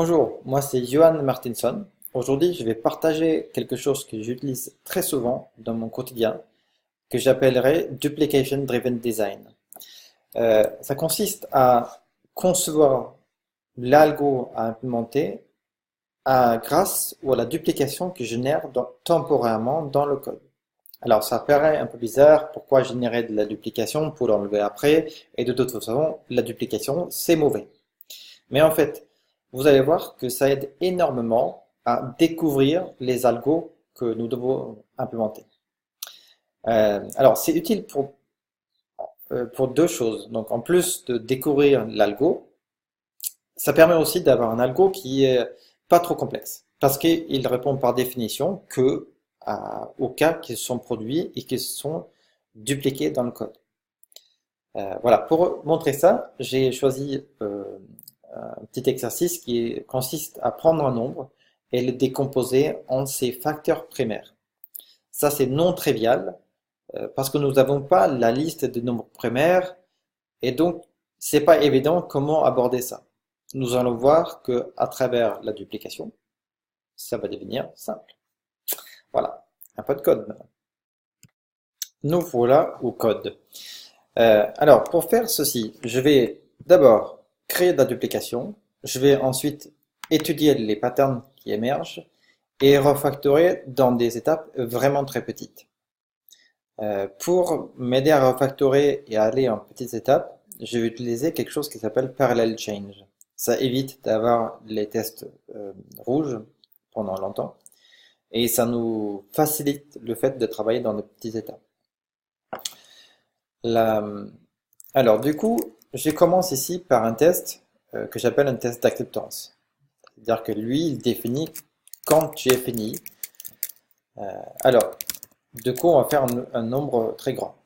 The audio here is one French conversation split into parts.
Bonjour, moi c'est Johan Martinson. Aujourd'hui, je vais partager quelque chose que j'utilise très souvent dans mon quotidien, que j'appellerais Duplication Driven Design. Ça consiste à concevoir l'algo à implémenter grâce ou à la duplication que je génère temporairement dans le code. Alors, ça paraît un peu bizarre, pourquoi générer de la duplication pour l'enlever après, et de toute façon, la duplication, c'est mauvais. Mais en fait, vous allez voir que ça aide énormément à découvrir les algos que nous devons implémenter. Alors, c'est utile pour deux choses. Donc, en plus de découvrir l'algo, ça permet aussi d'avoir un algo qui est pas trop complexe. Parce qu'il répond par définition aux cas qui sont produits et qui sont dupliqués dans le code. Voilà, pour montrer ça, j'ai choisi un petit exercice qui consiste à prendre un nombre et le décomposer en ses facteurs primaires. Ça, c'est non trivial parce que nous n'avons pas la liste des nombres primaires et donc c'est pas évident comment aborder ça. Nous allons voir que à travers la duplication, ça va devenir simple. Voilà, un peu de code maintenant. Nous voilà au code. Alors, pour faire ceci, je vais d'abord créer de la duplication. Je vais ensuite étudier les patterns qui émergent et refactorer dans des étapes vraiment très petites. Pour m'aider à refactorer et à aller en petites étapes, je vais utiliser quelque chose qui s'appelle Parallel Change. Ça évite d'avoir les tests rouges pendant longtemps et ça nous facilite le fait de travailler dans de petites étapes. La, Alors, du coup, je commence ici par un test que j'appelle un test d'acceptance. C'est-à-dire que lui, il définit quand tu es fini. Alors, du coup, on va faire un nombre très grand.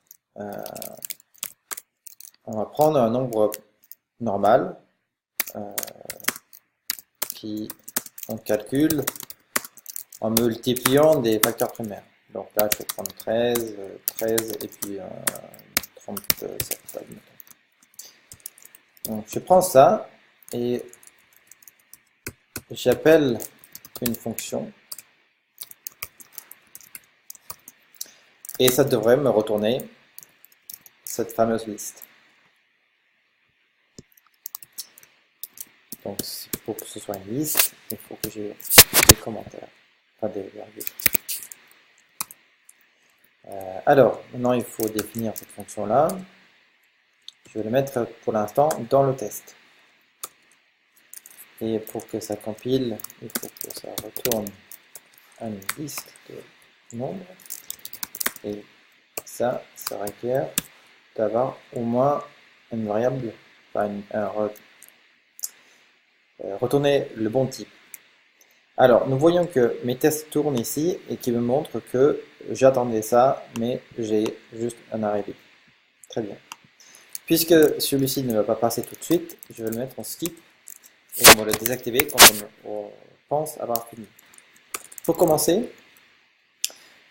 On va prendre un nombre normal qui on calcule en multipliant des facteurs primaires. Donc là, je vais prendre 13, 13 et puis 37. Donc je prends ça et j'appelle une fonction et ça devrait me retourner cette fameuse liste. Donc pour que ce soit une liste, il faut que j'ai des commentaires, pas des virgules. Alors, maintenant il faut définir cette fonction-là. Je vais le mettre pour l'instant dans le test. Et pour que ça compile, il faut que ça retourne une liste de nombres. Et ça requiert d'avoir au moins une variable, retourner le bon type. Alors, nous voyons que mes tests tournent ici et qui me montrent que j'attendais ça, mais j'ai juste un arrivé. Très bien. Puisque celui-ci ne va pas passer tout de suite, je vais le mettre en skip et on va le désactiver quand on pense avoir fini. Pour commencer,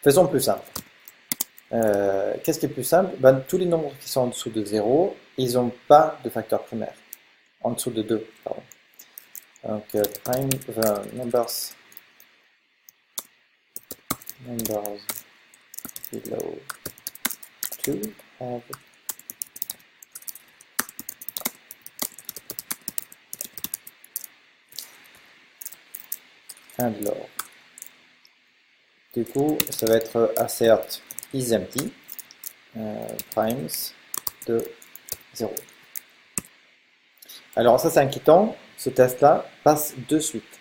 faisons plus simple. Qu'est-ce qui est plus simple? Tous les nombres qui sont en dessous de 0, ils n'ont pas de facteur primaire. En dessous de 2, pardon. Donc, numbers below 2 have and low. Du coup, ça va être assert is empty primes de 0. Alors ça c'est inquiétant, ce test-là passe de suite.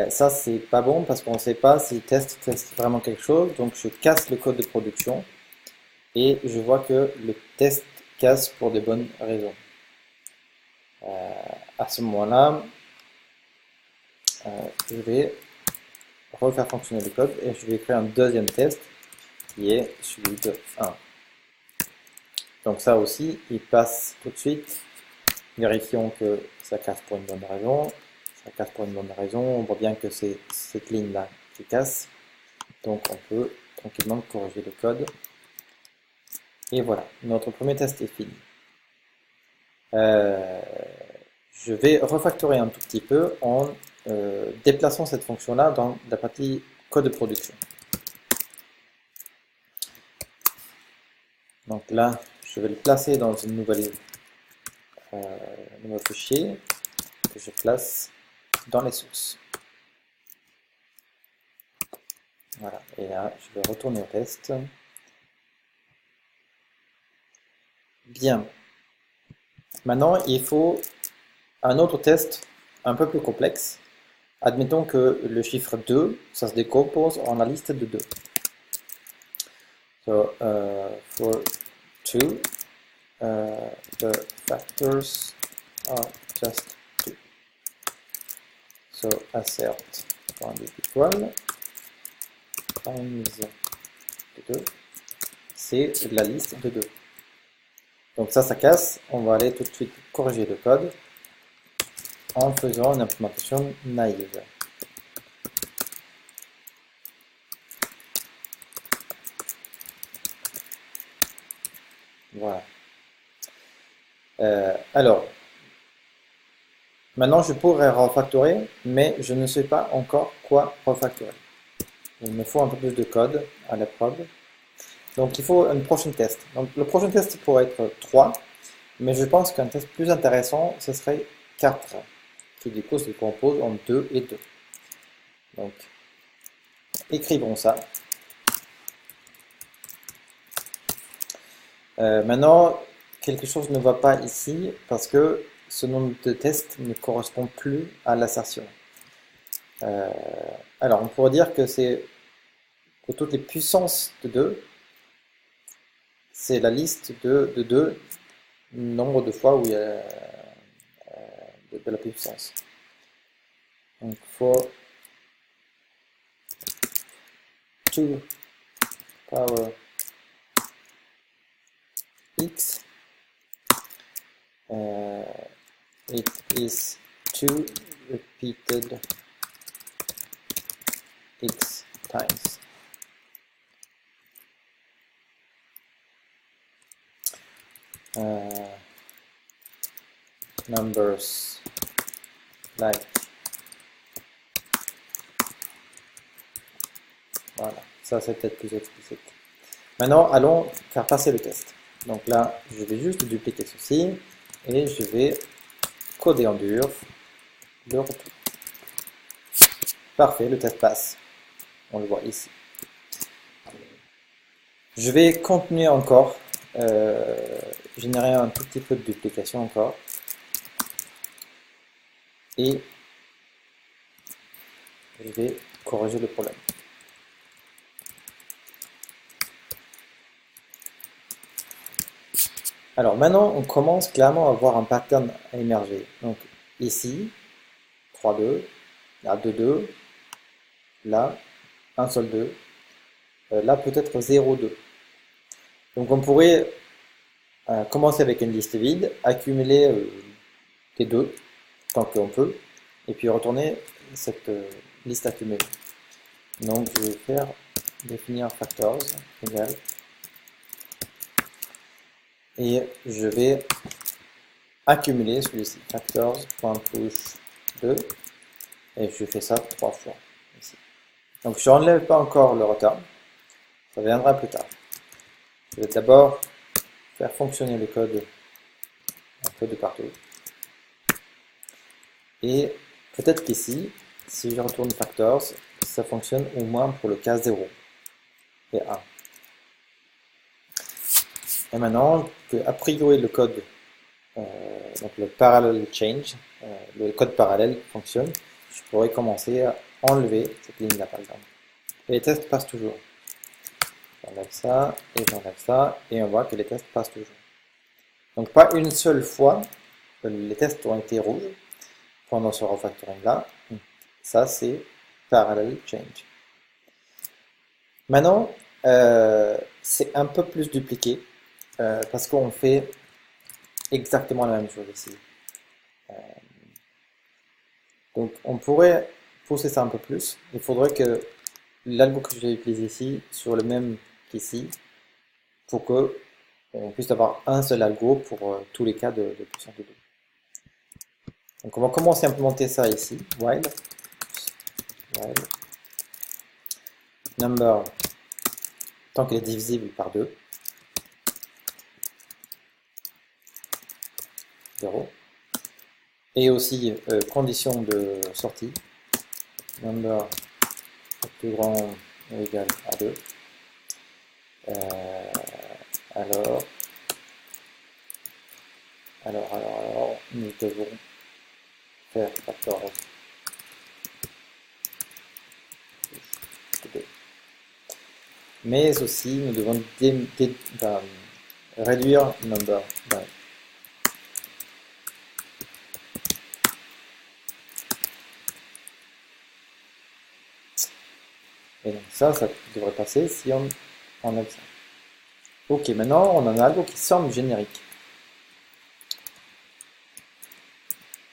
Ça c'est pas bon parce qu'on ne sait pas si le test teste vraiment quelque chose, donc je casse le code de production et je vois que le test casse pour de bonnes raisons. À ce moment-là, je vais refaire fonctionner le code et je vais créer un deuxième test qui est celui de 1. Donc ça aussi, il passe tout de suite. Vérifions que ça casse pour une bonne raison. Ça casse pour une bonne raison. On voit bien que c'est cette ligne-là qui casse. Donc on peut tranquillement corriger le code. Et voilà, notre premier test est fini. je vais refactorer un tout petit peu en déplaçant cette fonction-là dans la partie code de production. Donc là, je vais le placer dans une nouveau fichier que je place dans les sources. Voilà, et là, je vais retourner au test. Bien. Maintenant, il faut un autre test un peu plus complexe. Admettons que le chiffre 2, ça se décompose en la liste de 2. So, for 2, the factors are just 2. So, assert.equal times de 2, c'est la liste de 2. Donc ça casse. On va aller tout de suite corriger le code en faisant une implémentation naïve. Voilà. Alors, maintenant je pourrais refactorer, mais je ne sais pas encore quoi refactorer. Il me faut un peu plus de code à la prod. Donc il faut un prochain test. Donc le prochain test pourrait être 3, mais je pense qu'un test plus intéressant, ce serait 4, qui du coup se compose en 2 et 2. Donc, écrivons ça. Maintenant, quelque chose ne va pas ici, parce que ce nombre de tests ne correspond plus à l'assertion. Alors, on pourrait dire que c'est pour toutes les puissances de 2, c'est la liste de 2, nombre de fois où il y a de la puissance. Donc, for 2 power x, it is 2 repeated x times. Numbers like. Voilà, ça c'est peut-être plus explicite. Maintenant, allons faire passer le test. Donc là, je vais juste dupliquer ceci et je vais coder en dur le retour. Parfait, le test passe. On le voit ici. Je vais continuer encore, générer un tout petit peu de duplication encore. Et je vais corriger le problème. Alors maintenant, on commence clairement à voir un pattern à émerger. Donc ici, 3, 2, là 2, 2, là, un seul 2, là peut-être 0, 2. Donc on pourrait commencer avec une liste vide, accumuler les 2, tant qu'on peut, et puis retourner cette liste accumulée. Donc je vais faire définir factors égal, et je vais accumuler celui-ci, factors.push 2, et je fais ça 3 fois ici. Donc je n'enlève pas encore le return, ça viendra plus tard. Je vais d'abord faire fonctionner le code un peu de partout. Et peut-être qu'ici, si je retourne factors, ça fonctionne au moins pour le cas 0 et 1. Et maintenant que a priori le code, donc le parallel change, le code parallèle fonctionne, je pourrais commencer à enlever cette ligne-là par exemple. Et les tests passent toujours. J'enlève ça, et on voit que les tests passent toujours. Donc pas une seule fois que les tests ont été rouges pendant ce refactoring-là. Ça, c'est parallel change. Maintenant, c'est un peu plus dupliqué parce qu'on fait exactement la même chose ici. Donc, on pourrait pousser ça un peu plus. Il faudrait que l'algo que j'ai utilisé ici soit le même qu'ici pour que on puisse avoir un seul algo pour tous les cas de puissance de 2. Donc on va commencer à implémenter ça ici. While number, tant qu'il est divisible par 2, 0. Et aussi condition de sortie, number plus grand ou égal à 2. Alors, nous devons faire 14 2. Mais aussi, nous devons réduire number. Et donc ça devrait passer si on a ça. Ok, maintenant on en a algo qui semble générique.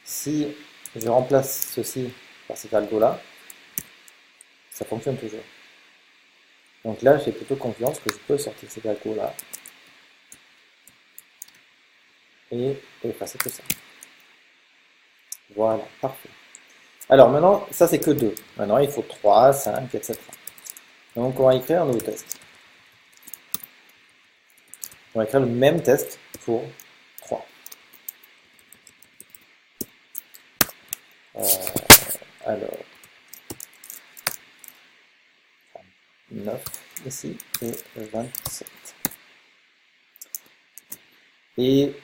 Si je remplace ceci par cet algo-là, ça fonctionne toujours. Donc là, j'ai plutôt confiance que je peux sortir cet algo-là et effacer tout ça. Voilà, parfait. Alors maintenant, ça c'est que 2. Maintenant, il faut 3, 5, etc. Donc on va écrire un nouveau test. On va écrire le même test pour 3. Alors, 9 ici et 27. Et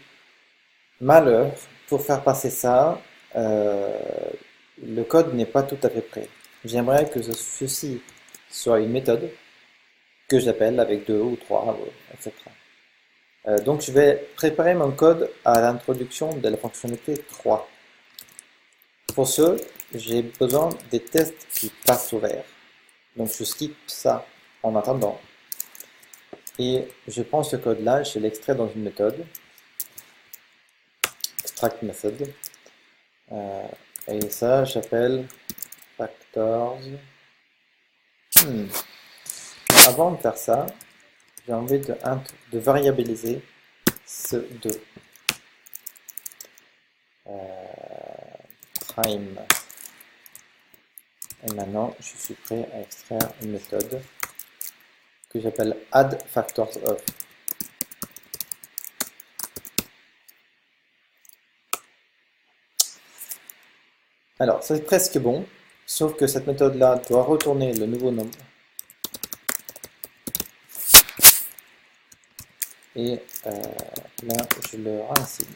malheur, pour faire passer ça, le code n'est pas tout à fait prêt. J'aimerais que ceci soit une méthode que j'appelle avec 2 ou 3, etc. Donc je vais préparer mon code à l'introduction de la fonctionnalité 3. Pour ce, j'ai besoin des tests qui passent au vert. Donc je skip ça en attendant. Et je prends ce code-là, je l'extrais dans une méthode. Extract method. Et ça, j'appelle factors. Avant de faire ça, j'ai envie de variabiliser ce 2. Prime. Et maintenant, je suis prêt à extraire une méthode que j'appelle add factors of. Alors, c'est presque bon, sauf que cette méthode-là doit retourner le nouveau nombre. Et là, je le racine.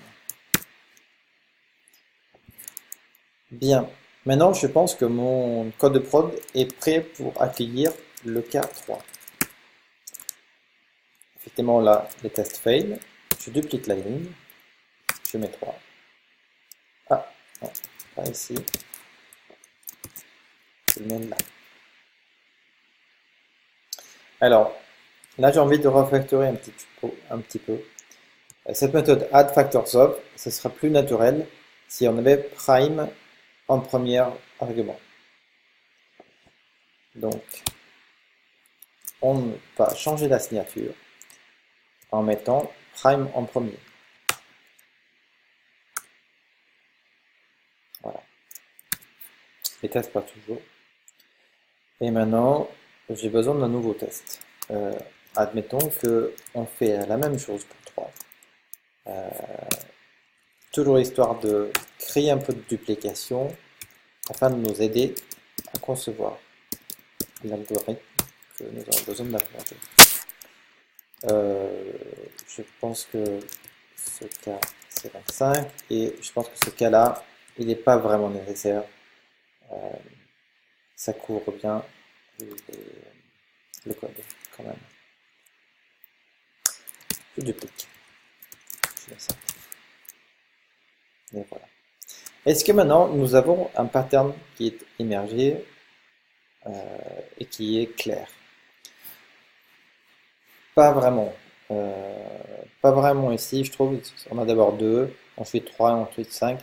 Bien. Maintenant, je pense que mon code de prod est prêt pour accueillir le cas 3. Effectivement, là, les tests fail. Je duplique la ligne. Je mets 3. Ah, non, pas ici. Je le mets là. Alors, là, j'ai envie de refactorer un petit peu. Cette méthode add factors of, ce sera plus naturel si on avait prime en premier argument. Donc, on va changer la signature en mettant prime en premier. Voilà. Les tests pas toujours. Et maintenant, j'ai besoin d'un nouveau test. Admettons qu'on fait la même chose pour 3. Toujours histoire de créer un peu de duplication afin de nous aider à concevoir l'algorithme que nous avons besoin d'implémenter. Je pense que ce cas c'est 25 et je pense que ce cas là il n'est pas vraiment nécessaire. Ça couvre bien le code quand même. Je duplique. Je mets ça. Et voilà. Est-ce que maintenant nous avons un pattern qui est émergé et qui est clair? Pas vraiment. Pas vraiment ici, je trouve. On a d'abord 2, ensuite 3, ensuite 5.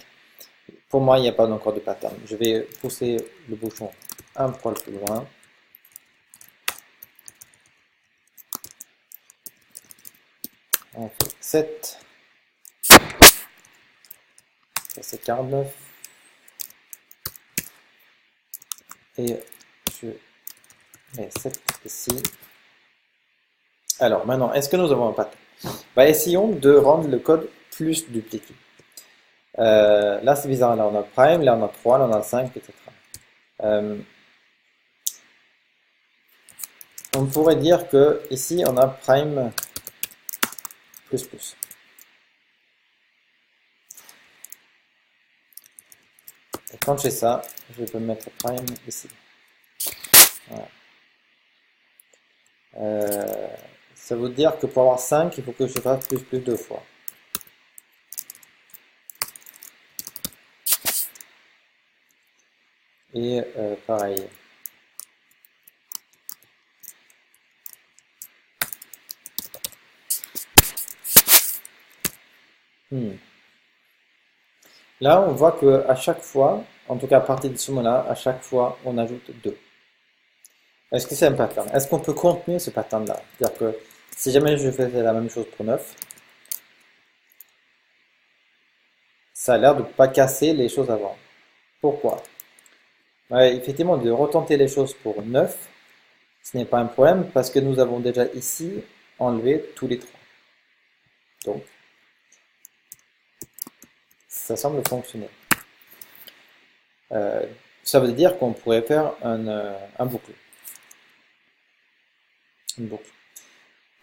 Pour moi, il n'y a pas encore de pattern. Je vais pousser le bouchon un poil plus loin. On fait 7. Ça c'est 49. Et je mets 7 ici. Alors maintenant, est-ce que nous avons un pattern? Bah, essayons de rendre le code plus dupliqué. Là c'est bizarre, là on a prime, là on a 3, là on a 5, etc. On pourrait dire que ici on a prime plus plus. Et quand je fais ça, je peux mettre prime ici. Voilà. Ça veut dire que pour avoir 5, il faut que je fasse plus plus deux fois. Et pareil. Là, on voit que à chaque fois, en tout cas à partir de ce moment-là, à chaque fois, on ajoute 2. Est-ce que c'est un pattern? Est-ce qu'on peut contenir ce pattern-là? C'est-à-dire que si jamais je faisais la même chose pour 9, ça a l'air de ne pas casser les choses avant. Pourquoi? Ouais, effectivement, de retenter les choses pour 9, ce n'est pas un problème parce que nous avons déjà ici enlevé tous les 3. Donc, ça semble fonctionner. Ça veut dire qu'on pourrait faire un boucle. Une boucle.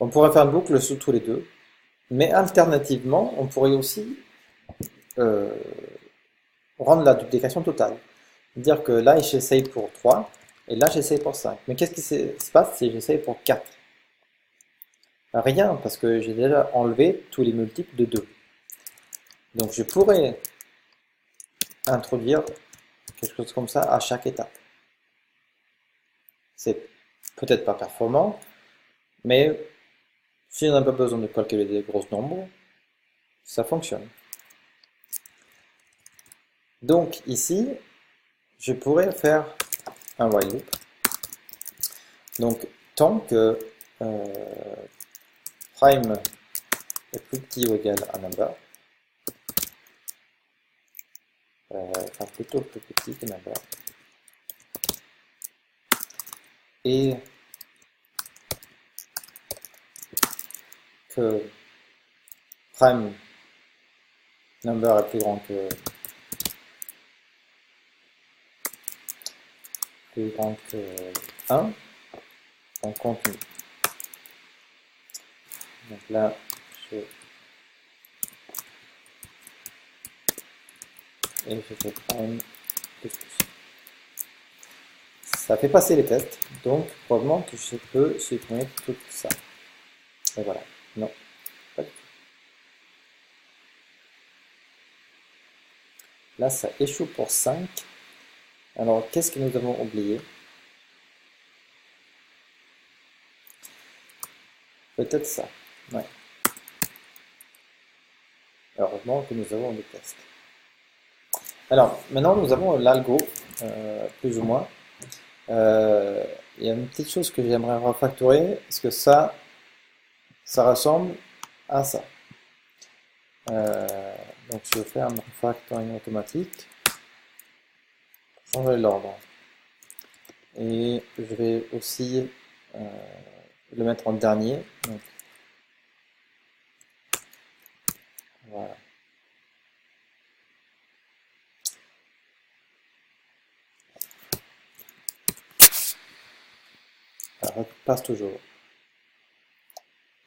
On pourrait faire une boucle sous tous les deux, mais alternativement, on pourrait aussi rendre la duplication totale. Dire que là, j'essaye pour 3, et là, j'essaye pour 5. Mais qu'est-ce qui se passe si j'essaye pour 4? Rien, parce que j'ai déjà enlevé tous les multiples de 2. Donc, je pourrais introduire quelque chose comme ça à chaque étape. C'est peut-être pas performant, mais si on n'a pas besoin de calculer des gros nombres, ça fonctionne. Donc ici, je pourrais faire un while loop. Donc tant que prime est plus petit ou égal à number, enfin plutôt plus petit que number, et que prime number est plus grand que 1, on continue. Donc là, et je fais prime plus plus. Ça fait passer les tests, donc probablement que je peux supprimer tout ça. Et voilà. Non, pas du tout. Là, ça échoue pour 5. Alors, qu'est-ce que nous avons oublié? Peut-être ça. Ouais. Heureusement que nous avons des tests. Alors, maintenant, nous avons l'algo, plus ou moins. Il y a une petite chose que j'aimerais refactorer, parce que ça ressemble à ça. Donc, je vais faire un refactoring automatique. Changer l'ordre. Et je vais aussi le mettre en dernier. Donc, voilà. Ça passe toujours.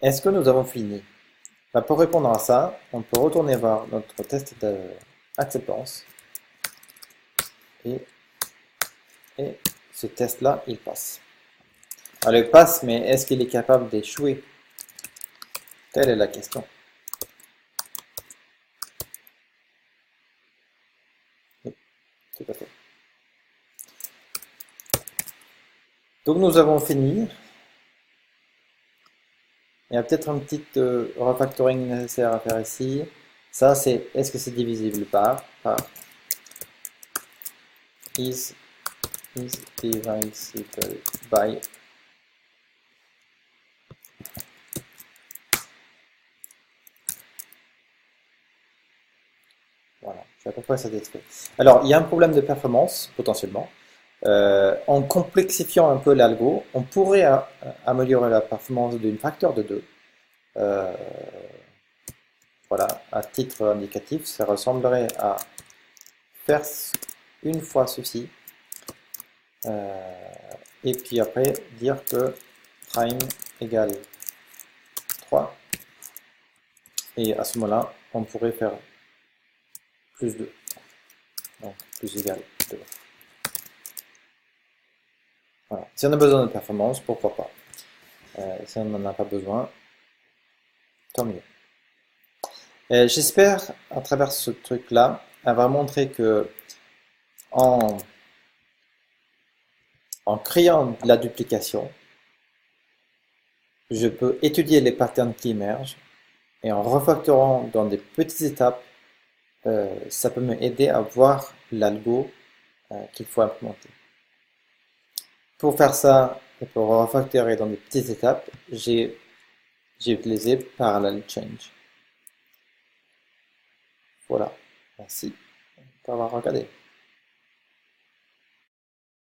Est-ce que nous avons fini? Bah, pour répondre à ça, on peut retourner voir notre test d'acceptance. Et ce test-là, il passe. Alors, il passe, mais est-ce qu'il est capable d'échouer? Telle est la question. Oui, tout à fait. Donc, nous avons fini. Il y a peut-être un petit refactoring nécessaire à faire ici. Ça, c'est est-ce que c'est divisible par is divisible by. Voilà, je suis à peu près satisfait. Alors, il y a un problème de performance, potentiellement. En complexifiant un peu l'algo, on pourrait améliorer la performance d'une facteur de 2. Euh, voilà, à titre indicatif, ça ressemblerait à faire une fois ceci, et puis après dire que prime égale 3, et à ce moment-là, on pourrait faire plus 2, donc plus égal 2. Voilà. Si on a besoin de performance, pourquoi pas. Si on n'en a pas besoin, tant mieux. J'espère, à travers ce truc-là, avoir montré que en, en créant de la duplication, je peux étudier les patterns qui émergent et en refactorant dans des petites étapes, ça peut m'aider à voir l'algo qu'il faut implémenter. Pour faire ça, et pour refactorer dans des petites étapes, j'ai utilisé Parallel Change. Voilà, merci d'avoir regardé.